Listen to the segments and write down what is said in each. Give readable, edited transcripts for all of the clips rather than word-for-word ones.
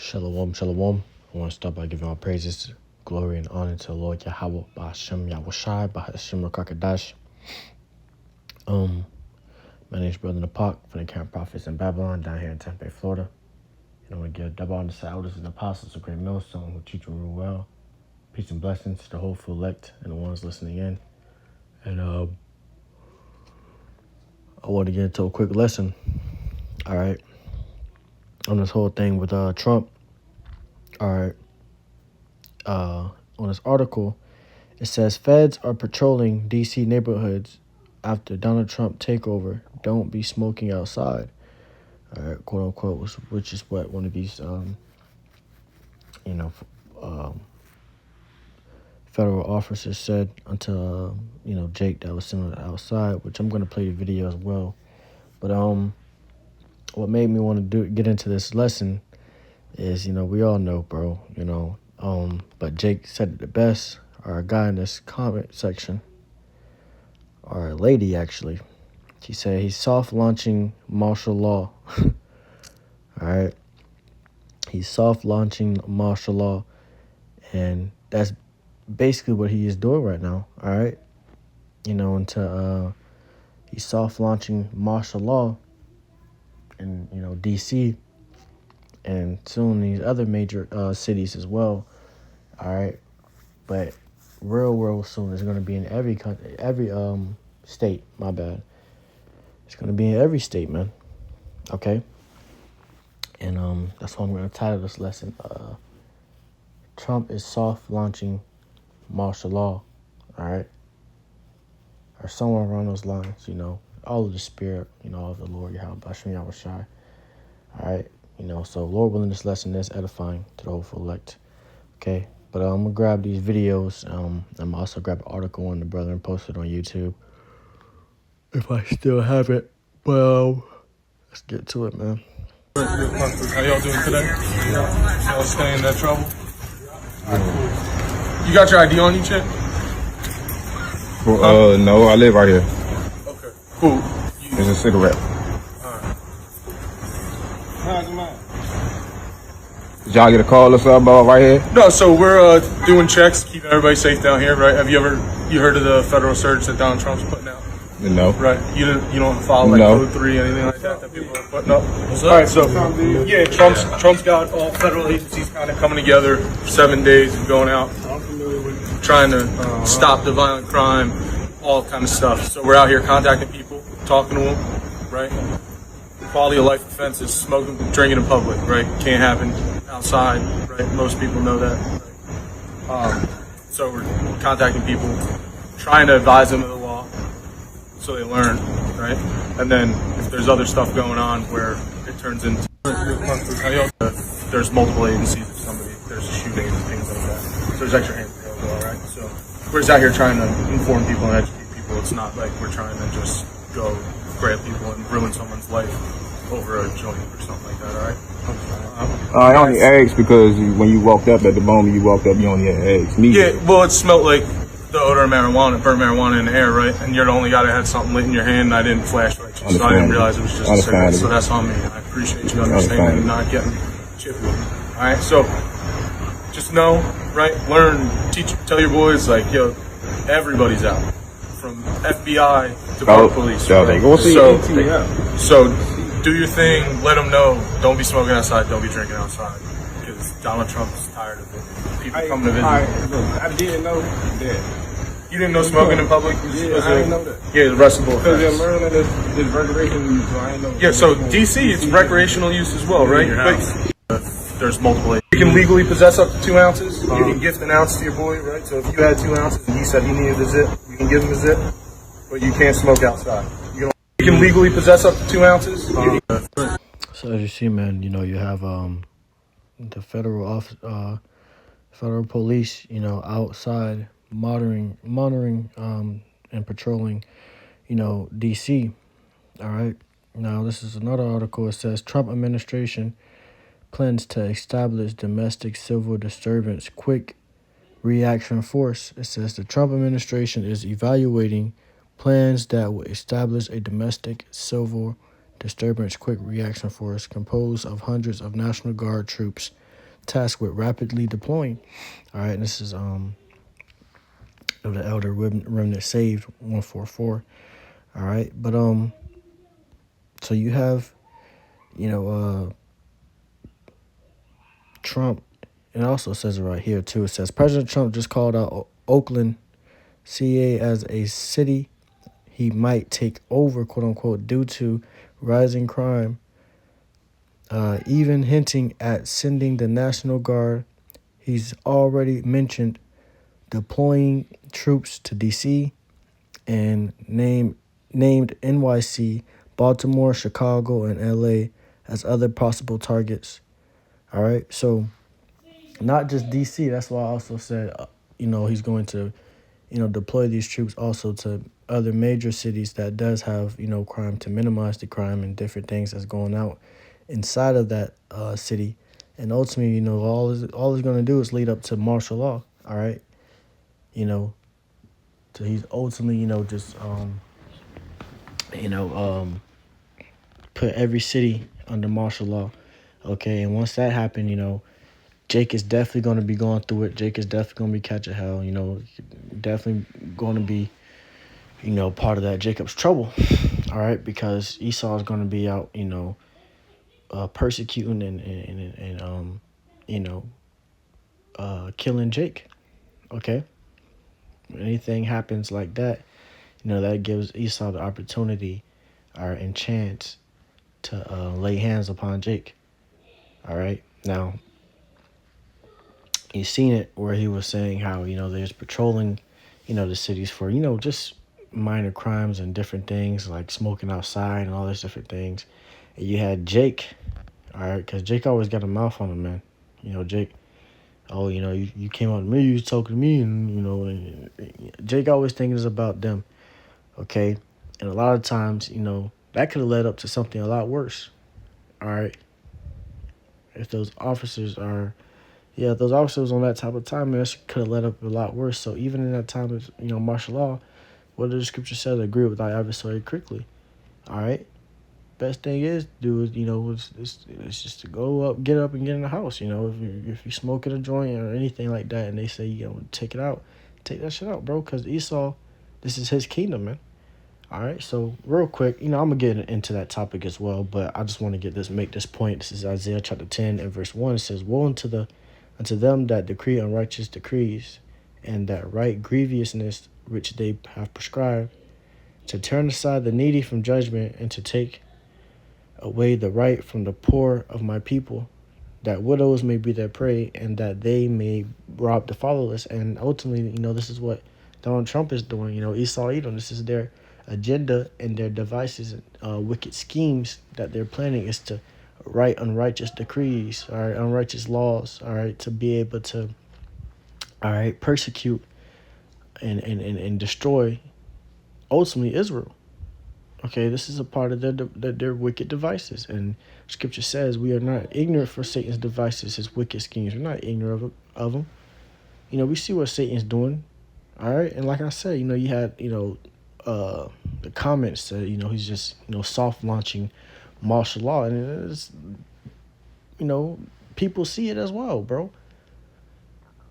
Shalom, shalom. I want to start by giving all praises, glory, and honor to the Lord Yahweh, Ba'ashem Yahushai, Ba'ashem Rakakadash. My name is Brother Napak from the Camp Prophets in Babylon, down here in Tampa Bay, Florida. And I want to give double honor to the elders and apostles of Great Millstone who teach and rule well. Peace and blessings to the hopeful elect and the ones listening in. And I want to get into a quick lesson. All right. On this whole thing with Trump. All right. On this article, it says feds are patrolling D.C. neighborhoods after Donald Trump takeover. Don't be smoking outside. All right, quote unquote, which is what one of these, federal officers said unto, Jake that was sitting outside, which I'm going to play the video as well. But what made me want to get into this lesson is, we all know, bro, but Jake said it the best, or a guy in this comment section, or a lady actually. She said he's soft launching martial law. All right. He's soft launching martial law. And that's basically what he is doing right now. All right. He's soft launching martial law in, D.C. and soon these other major cities as well. All right. But real soon it's going to be in every country, every state. My bad. It's going to be in every state, man. Okay. And that's why I'm going to title this lesson. Trump is soft launching martial law. All right. Or somewhere around those lines, all of the spirit, of the Lord Yahweh, Ba'ashem Yahushai. All right. So Lord willing, this lesson is edifying to the hopeful elect. Okay. But I'm going to grab these videos. I'm also grab an article on the brother and post it on YouTube, if I still have it. Well, let's get to it, man. How y'all doing today? Y'all staying in that trouble? You got your ID on you, Chip? Well, no, I live right here. Okay, cool. It's a cigarette. Alright. Did y'all get a call or something about right here? No, so we're doing checks, keeping everybody safe down here, right? Have you heard of the federal surge that Donald Trump's putting out? No. Right. You don't follow like No. Code 3, anything like that people are putting up? All right, so yeah, Trump's got all federal agencies kind of coming together for 7 days and going out, trying to stop the violent crime, all kind of stuff. So we're out here contacting people, talking to them, right? Quality of life offenses, smoking, drinking in public, right? Can't happen outside, right? Most people know that. Right? So we're contacting people, trying to advise them of the law, so they learn, right? And then if there's other stuff going on where it turns into there's multiple agencies if there's a shooting and things like that. So there's extra hands available, all right? So we're just out here trying to inform people and educate people. It's not like we're trying to just go grab people and ruin someone's life over a joint or something like that, all right? I only asked because when you walked up, at the moment you walked up, you only had eggs. Yeah, well, it smelled like the odor of marijuana, burnt marijuana in the air, right? And you're the only guy that had something lit in your hand, and I didn't flashlight you, so I didn't realize it was just a cigarette. So that's on me. I appreciate you understanding and not getting chippy. All right, so just know, right? Learn, teach, tell your boys, like, yo, everybody's out, from FBI to bar police. So they go see So do your thing. Let them know. Don't be smoking outside. Don't be drinking outside, because Donald Trump's tired of it. People coming to visit. I didn't know that. You didn't know smoking in public? I didn't know that. Yeah, the arrestable Because in offense. Maryland, it's recreational use, so I didn't know. Yeah, so DC, it's recreational use as well, right? But there's multiple. You can legally possess up to 2 ounces. You can gift an ounce to your boy, right? So if you had 2 ounces and he said he needed a zip, you can give him a zip, but you can't smoke outside. You can legally possess up to 2 ounces. So as you see, man, you have the federal police, outside monitoring and patrolling, D.C. All right. Now this is another article. It says Trump administration plans to establish domestic civil disturbance quick reaction force. It says the Trump administration is evaluating plans that will establish a domestic civil disturbance quick reaction force composed of hundreds of National Guard troops tasked with rapidly deploying. All right, and this is of the Elder Remnant Saved 144. All right, but so you have, Trump. It also says it right here too. It says President Trump just called out Oakland, CA as a city he might take over, quote unquote, due to rising crime. Even hinting at sending the National Guard. He's already mentioned deploying troops to D.C. and named NYC, Baltimore, Chicago, and L.A. as other possible targets. All right, so not just D.C. That's why I also said, he's going to, deploy these troops also to other major cities that does have, crime, to minimize the crime and different things that's going out inside of that city. And ultimately, all it's going to do is lead up to martial law. All right, so he's ultimately, just put every city under martial law. Okay, and once that happened, Jake is definitely going to be going through it. Jake is definitely going to be catching hell. Definitely going to be, part of that Jacob's trouble. All right, because Esau is going to be out, persecuting and killing Jake. Okay, when anything happens like that, that gives Esau the opportunity, and chance to lay hands upon Jake. All right, now you seen it where he was saying how there's patrolling, the cities for just minor crimes and different things like smoking outside and all these different things. And you had Jake, all right, because Jake always got a mouth on him, man. Jake, you came out to me, you was talking to me, and Jake always thinking it's about them, okay? And a lot of times, that could have led up to something a lot worse, all right? If those officers on that type of time, that could have led up a lot worse. So even in that time of, martial law, what the scripture says, agree with thy adversary quickly, all right? Best thing is do is it's just to get up and get in the house. If you smoking a joint or anything like that, and they say take it out, take that shit out, bro. Because Esau, this is his kingdom, man. All right. So real quick, I'm gonna get into that topic as well, but I just want to make this point. This is Isaiah chapter 10 and verse 1. It says, "Woe unto them that decree unrighteous decrees, and that write grievousness which they have prescribed, to turn aside the needy from judgment, and to take away the right from the poor of my people, that widows may be their prey, and that they may rob the fatherless." And ultimately, this is what Donald Trump is doing. Esau Edom, this is their agenda and their devices, wicked schemes that they're planning is to write unrighteous decrees, all right, unrighteous laws, all right, to be able to, all right, persecute and destroy ultimately Israel. Okay, this is a part of their wicked devices. And scripture says we are not ignorant for Satan's devices, his wicked schemes. We're not ignorant of them. We see what Satan's doing. All right. And like I said, you had, the comments that, he's just, soft launching martial law. And it's, people see it as well, bro.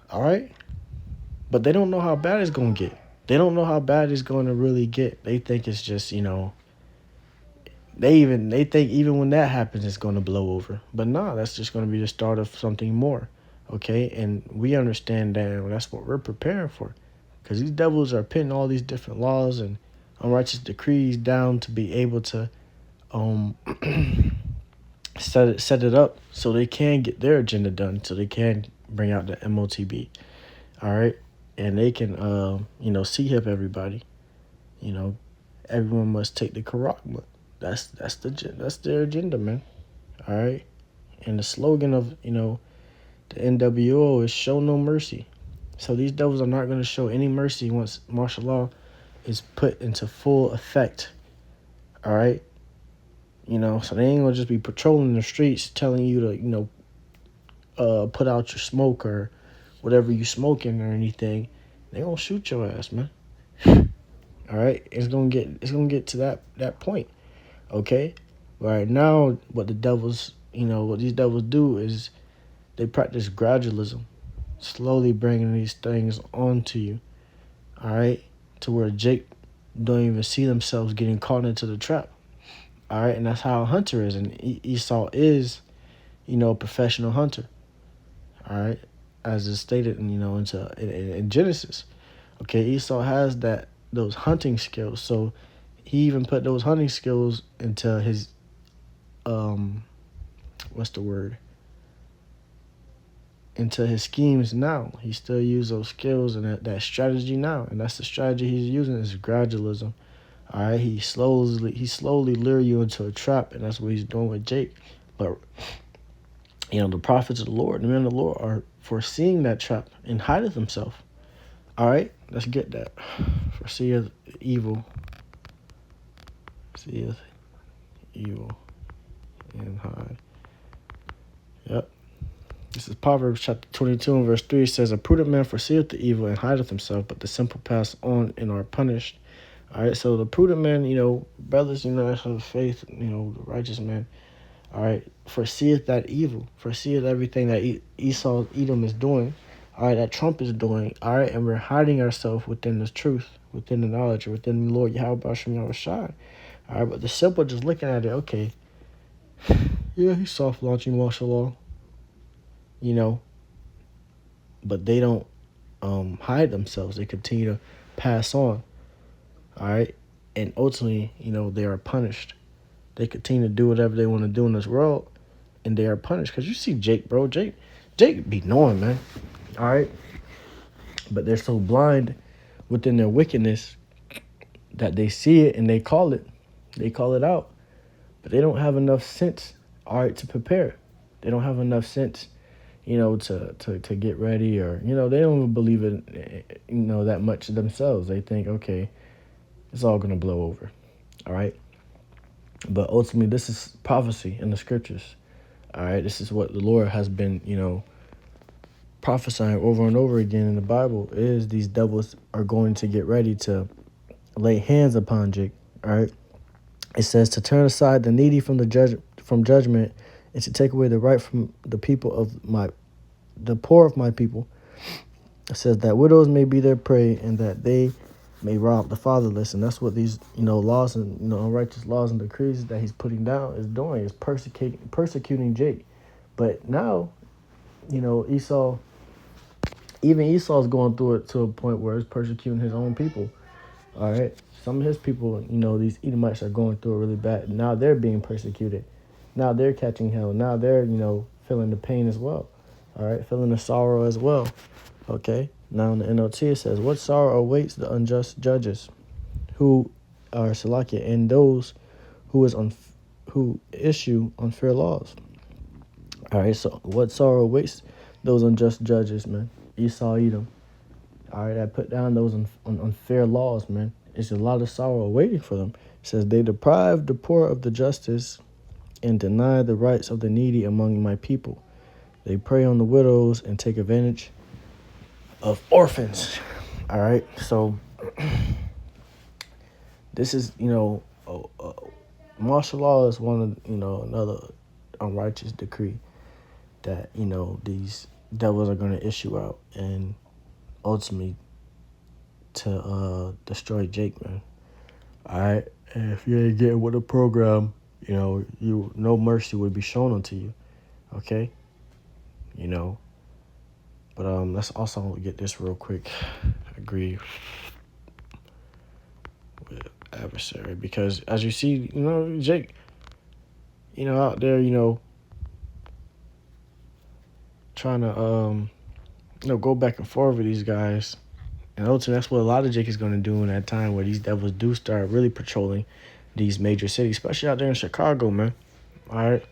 All right. But they don't know how bad it's going to get. They don't know how bad it's going to really get. They think it's just, they think even when that happens, it's going to blow over. But no, that's just going to be the start of something more, okay? And we understand that that's what we're preparing for, because these devils are putting all these different laws and unrighteous decrees down to be able to set it up so they can get their agenda done, so they can bring out the MOTB, all right? And they can, C-hip everybody. Everyone must take the Quran. That's their agenda, man. All right, and the slogan of the NWO is "Show no mercy." So these devils are not going to show any mercy once martial law is put into full effect. All right, so they ain't gonna just be patrolling the streets telling you to put out your smoke or whatever you smoking or anything. They gonna shoot your ass, man. All right, it's gonna get to that point. Okay, right now, what these devils do is They practice gradualism, slowly bringing these things onto you, all right, to where Jake don't even see themselves getting caught into the trap, all right, and that's how a hunter is, and Esau is, a professional hunter, all right, as is stated, in Genesis, okay. Esau has those hunting skills, so he even put those hunting skills into his what's the word? Into his schemes now. He still uses those skills and that strategy now, and that's the strategy he's using is gradualism. All right, he slowly lure you into a trap, and that's what he's doing with Jake. But the prophets of the Lord, the men of the Lord, are foreseeing that trap and hiding themselves. All right, let's get that. Foreseeth evil, seeth evil, and hide. Yep. This is Proverbs chapter 22 and verse 3. It says, a prudent man foreseeth the evil and hideth himself, but the simple pass on and are punished. All right, so the prudent man, brothers, that's of faith, the righteous man, all right, foreseeth that evil, foreseeth everything that Esau, Edom is doing, all right, that Trump is doing, all right, and we're hiding ourselves within this truth, within the knowledge, or within the Lord Yahweh Hashem Yahushai. All right, but the simple just looking at it, okay, yeah, he's soft launching martial law. But they don't hide themselves. They continue to pass on, all right? And ultimately, they are punished. They continue to do whatever they want to do in this world, and they are punished. Because you see Jake, bro. Jake be knowing, man, all right? But they're so blind within their wickedness that they see it and they call it. They call it out. But they don't have enough sense, all right, to prepare. They don't have enough sense to get ready, or, they don't even believe it, that much themselves. They think, okay, it's all going to blow over. All right. But ultimately, this is prophecy in the scriptures. All right. This is what the Lord has been, prophesying over and over again in the Bible is these devils are going to get ready to lay hands upon Jake. All right. It says to turn aside the needy from judgment and to take away the right from the poor of my people. It says that widows may be their prey and that they may rob the fatherless. And that's what these, laws and, unrighteous laws and decrees that he's putting down is doing, is persecuting Jake. But now, Esau, even Esau's going through it to a point where it's persecuting his own people. All right. Some of his people, these Edomites are going through it really bad. Now they're being persecuted. Now they're catching hell. Now they're, feeling the pain as well. All right. Feeling the sorrow as well. Okay. Now in the NLT it says, what sorrow awaits the unjust judges who are Salakia and those who issue unfair laws. All right. So what sorrow awaits those unjust judges, man? Esau, Edom. All right. I put down those unfair laws, man. It's a lot of sorrow waiting for them. It says, they deprive the poor of the justice and deny the rights of the needy among my people. They prey on the widows and take advantage of orphans. All right. So this is, martial law is one of, another unrighteous decree that, these devils are going to issue out and ultimately to destroy Jake, man. All right. And if you ain't getting with the program, no mercy would be shown unto you. Okay. But let's also get this real quick. Agree with adversary, because as you see, Jake, out there, trying to go back and forth with these guys. And ultimately, that's what a lot of Jake is going to do in that time where these devils do start really patrolling these major cities, especially out there in Chicago, man. All right.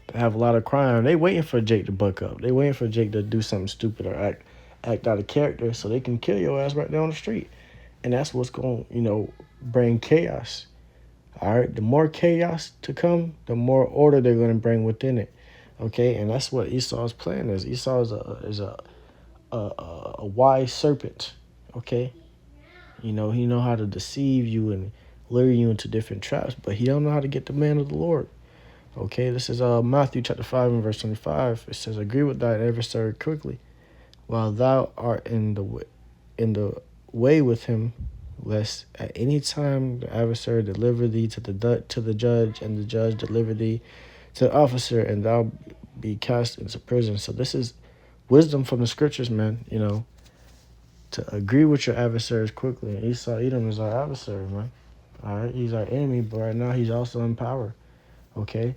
They have a lot of crime. They waiting for Jake to buck up. They waiting for Jake to do something stupid or act out of character so they can kill your ass right there on the street. And that's what's going to, bring chaos. All right. The more chaos to come, the more order they're going to bring within it. Okay. And that's what Esau's plan is. Esau is a wise serpent. Okay. He know how to deceive you and lure you into different traps, but he don't know how to get the man of the Lord. Okay, this is Matthew chapter 5 and verse 25. It says, agree with thine adversary quickly, while thou art in the way with him, lest at any time the adversary deliver thee to the judge, and the judge deliver thee to the officer, and thou be cast into prison. So this is wisdom from the scriptures, man. You know, to agree with your adversaries quickly. And Esau, Edom is our adversary, man. All right, he's our enemy, but right now he's also in power. Okay.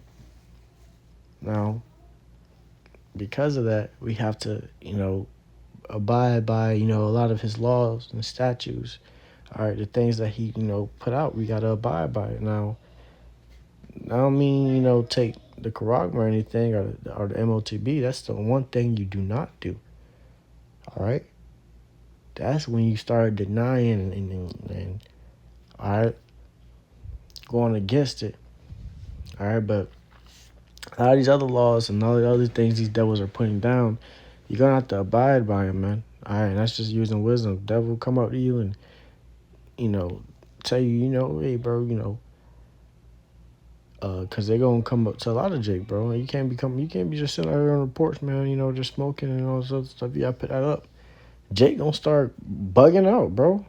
Now, because of that, we have to, abide by, a lot of his laws and statutes. All right, the things that he, put out, we got to abide by it. Now, I don't mean, take the Quran or anything, or the MOTB. That's the one thing you do not do. All right? That's when you start denying and all right, going against it. All right, but a lot of these other laws and all the other things these devils are putting down, you're going to have to abide by them, man. All right, and that's just using wisdom. The devil come up to you and, tell you, hey, bro, because they're going to come up to a lot of Jake, bro. You can't be just sitting out here on the porch, man, just smoking and all this other stuff. You got to put that up. Jake going to start bugging out, bro.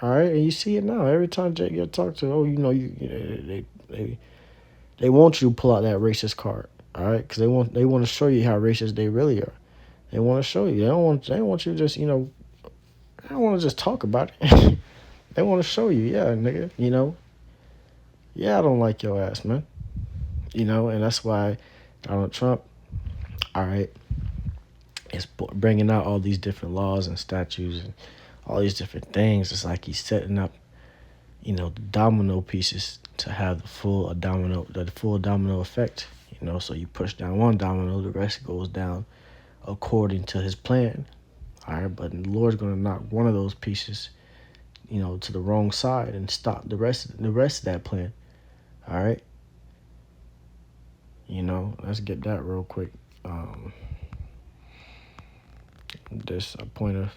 All right, and you see it now. Every time Jake get talked to, they want you to pull out that racist card, all right? Because they want to show you how racist they really are. They want to show you. They don't want you to just, they don't want to just talk about it. They want to show you, yeah, nigga, yeah, I don't like your ass, man. And that's why Donald Trump, all right, is bringing out all these different laws and statutes and all these different things. It's like he's setting up, the domino pieces to have the full domino effect. So you push down one domino, the rest goes down according to his plan. All right, but the Lord's going to knock one of those pieces, to the wrong side and stop the rest of that plan. All right. Let's get that real quick. Just a point of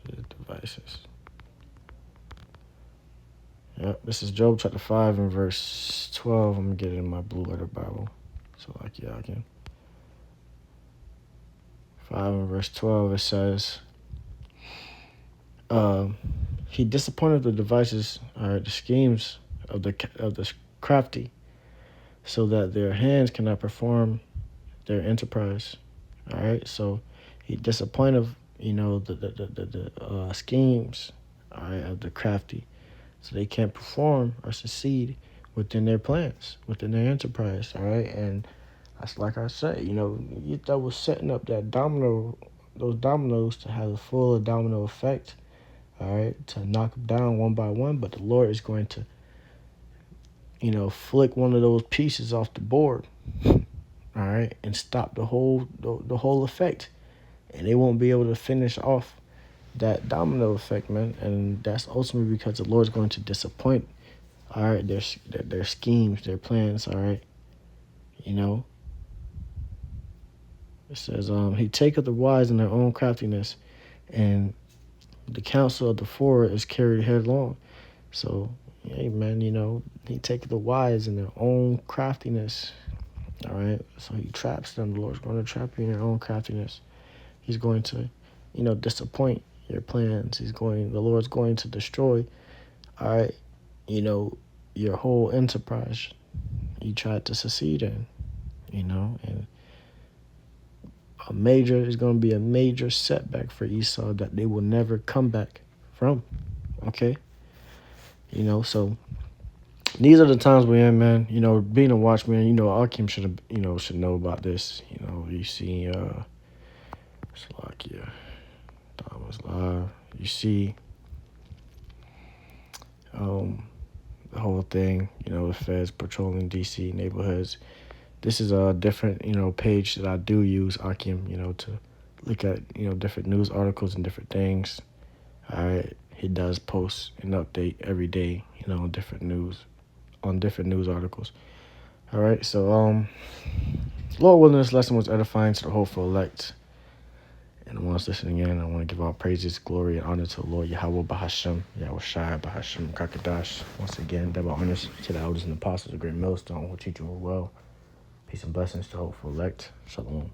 the devices. Yep, this is Job chapter 5 and verse 12. I'm going to get it in my blue letter Bible. So I can. 5 and verse 12, it says, he disappointed the devices, the schemes of the crafty, so that their hands cannot perform their enterprise. All right, so he disappointed, the schemes, all right, of the crafty, so they can't perform or succeed within their plans, within their enterprise. All right, and that's like I said, that was setting up those dominoes to have the full domino effect. All right, to knock them down one by one, but the Lord is going to, flick one of those pieces off the board, all right, and stop the whole effect, and they won't be able to finish off that domino effect, man. And that's ultimately because the Lord's going to disappoint, all right, their schemes, their plans, all right, It says, he taketh the wise in their own craftiness, and the counsel of the forward is carried headlong. So, hey, man, he taketh the wise in their own craftiness. All right. So he traps them. The Lord's going to trap you in your own craftiness. He's going to, disappoint your plans. The Lord's going to destroy, all right, your whole enterprise you tried to succeed in, and is going to be a major setback for Esau that they will never come back from. Okay? So these are the times we're in, man. Being a watchman, Akim should know about this. You see, Slovakia, Thomas Live. You see, the whole thing. The feds patrolling DC neighborhoods. This is a different, page that I do use, Akim, to look at, different news articles and different things. All right. He does post an update every day, on different news articles. All right. So, Lord willing, this lesson was edifying to the hopeful elect. And once listening in, I want to give all praises, glory, and honor to the Lord Yahweh Bahashem, Yahweh Shai Bahashem Kakadash. Once again, double honors to the elders and apostles of Great Millstone who treat you well. Peace and blessings to hopeful elect. Shalom.